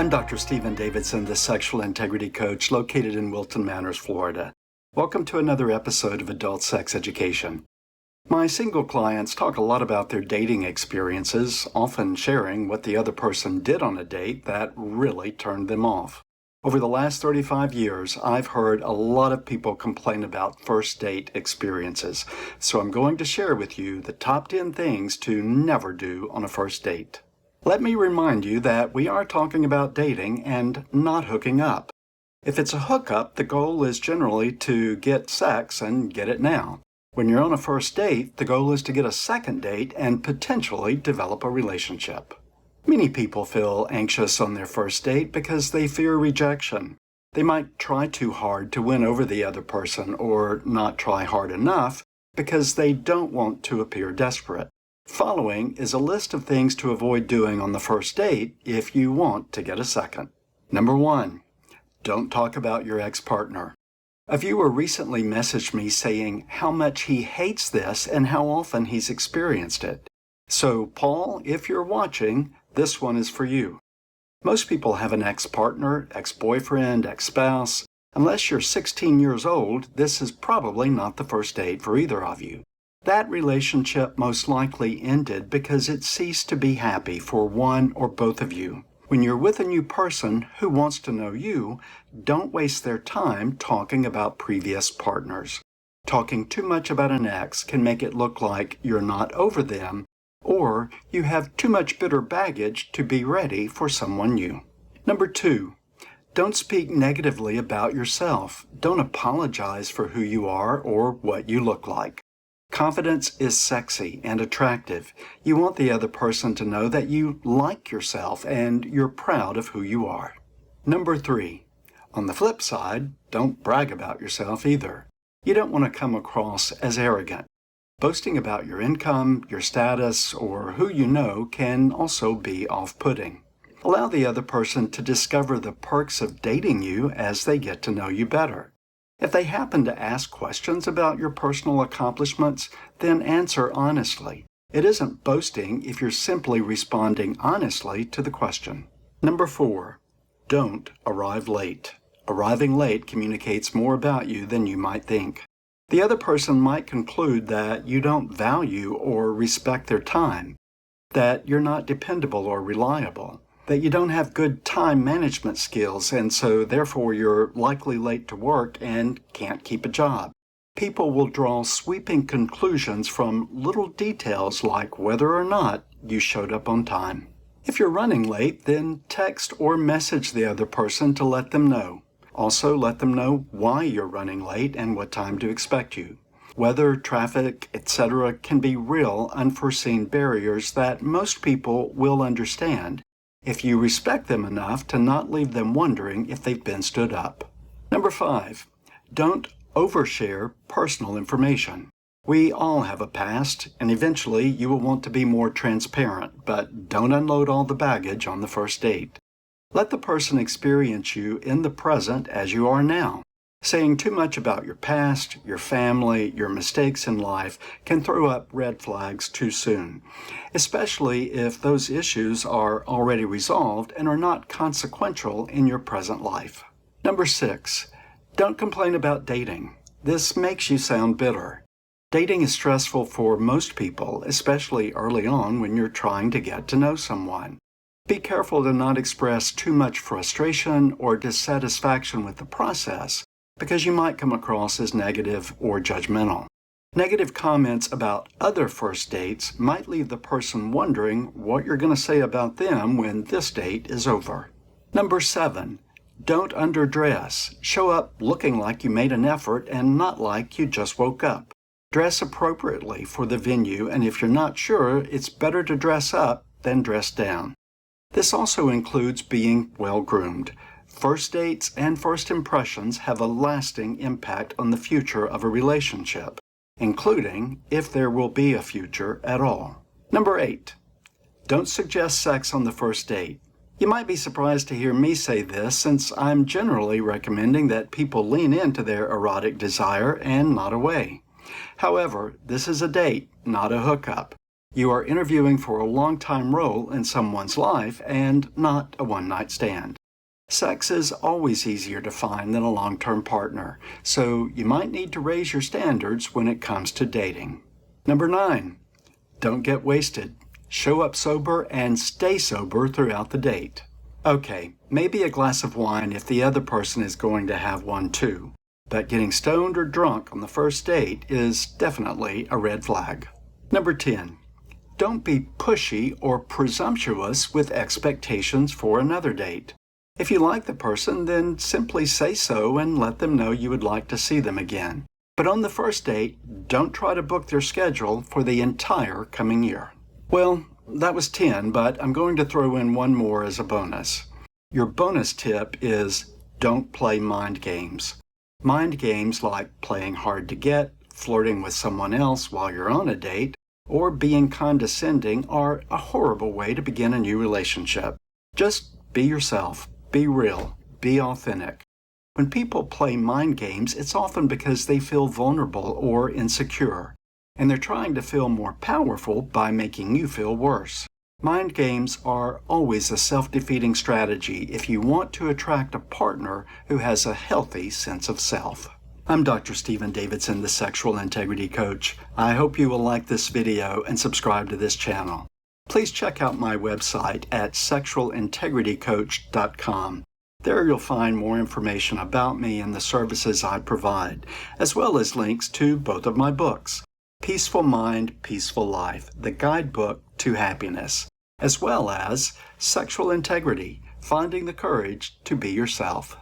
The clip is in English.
I'm Dr. Stephen Davidson, the sexual integrity coach located in Wilton Manors, Florida. Welcome to another episode of Adult Sex Education. My single clients talk a lot about their dating experiences, often sharing what the other person did on a date that really turned them off. Over the last 35 years, I've heard a lot of people complain about first date experiences, so I'm going to share with you the top 10 things to never do on a first date. Let me remind you that we are talking about dating and not hooking up. If it's a hookup, the goal is generally to get sex and get it now. When you're on a first date, the goal is to get a second date and potentially develop a relationship. Many people feel anxious on their first date because they fear rejection. They might try too hard to win over the other person or not try hard enough because they don't want to appear desperate. Following is a list of things to avoid doing on the first date if you want to get a second. Number 1, don't talk about your ex-partner. A viewer recently messaged me saying how much he hates this and how often he's experienced it. So, Paul, if you're watching, this one is for you. Most people have an ex-partner, ex-boyfriend, ex-spouse. Unless you're 16 years old, this is probably not the first date for either of you. That relationship most likely ended because it ceased to be happy for one or both of you. When you're with a new person who wants to know you, don't waste their time talking about previous partners. Talking too much about an ex can make it look like you're not over them, or you have too much bitter baggage to be ready for someone new. Number 2, don't speak negatively about yourself. Don't apologize for who you are or what you look like. Confidence is sexy and attractive. You want the other person to know that you like yourself and you're proud of who you are. Number 3, on the flip side, don't brag about yourself either. You don't want to come across as arrogant. Boasting about your income, your status, or who you know can also be off-putting. Allow the other person to discover the perks of dating you as they get to know you better. If they happen to ask questions about your personal accomplishments, then answer honestly. It isn't boasting if you're simply responding honestly to the question. Number 4, don't arrive late. Arriving late communicates more about you than you might think. The other person might conclude that you don't value or respect their time, that you're not dependable or reliable, that you don't have good time management skills, and so therefore you're likely late to work and can't keep a job. People will draw sweeping conclusions from little details like whether or not you showed up on time. If you're running late, then text or message the other person to let them know. Also, let them know why you're running late and what time to expect you. Weather, traffic, etc. can be real unforeseen barriers that most people will understand if you respect them enough to not leave them wondering if they've been stood up. Number 5, don't overshare personal information. We all have a past, and eventually you will want to be more transparent, but don't unload all the baggage on the first date. Let the person experience you in the present as you are now. Saying too much about your past, your family, your mistakes in life can throw up red flags too soon, especially if those issues are already resolved and are not consequential in your present life. Number 6, don't complain about dating. This makes you sound bitter. Dating is stressful for most people, especially early on when you're trying to get to know someone. Be careful to not express too much frustration or dissatisfaction with the process, because you might come across as negative or judgmental. Negative comments about other first dates might leave the person wondering what you're going to say about them when this date is over. Number 7, don't underdress. Show up looking like you made an effort and not like you just woke up. Dress appropriately for the venue, and if you're not sure, it's better to dress up than dress down. This also includes being well-groomed. First dates and first impressions have a lasting impact on the future of a relationship, including if there will be a future at all. Number 8, don't suggest sex on the first date. You might be surprised to hear me say this, since I'm generally recommending that people lean into their erotic desire and not away. However, this is a date, not a hookup. You are interviewing for a long-time role in someone's life and not a one-night stand. Sex is always easier to find than a long-term partner, so you might need to raise your standards when it comes to dating. Number 9, don't get wasted. Show up sober and stay sober throughout the date. Okay, maybe a glass of wine if the other person is going to have one too, but getting stoned or drunk on the first date is definitely a red flag. Number 10, don't be pushy or presumptuous with expectations for another date. If you like the person, then simply say so and let them know you would like to see them again. But on the first date, don't try to book their schedule for the entire coming year. Well, that was 10, but I'm going to throw in one more as a bonus. Your bonus tip is don't play mind games. Mind games like playing hard to get, flirting with someone else while you're on a date, or being condescending are a horrible way to begin a new relationship. Just be yourself, be real, be authentic. When people play mind games, it's often because they feel vulnerable or insecure, and they're trying to feel more powerful by making you feel worse. Mind games are always a self-defeating strategy if you want to attract a partner who has a healthy sense of self. I'm Dr. Stephen Davidson, the Sexual Integrity Coach. I hope you will like this video and subscribe to this channel. Please check out my website at sexualintegritycoach.com. There you'll find more information about me and the services I provide, as well as links to both of my books, Peaceful Mind, Peaceful Life, the Guidebook to Happiness, as well as Sexual Integrity, Finding the Courage to Be Yourself.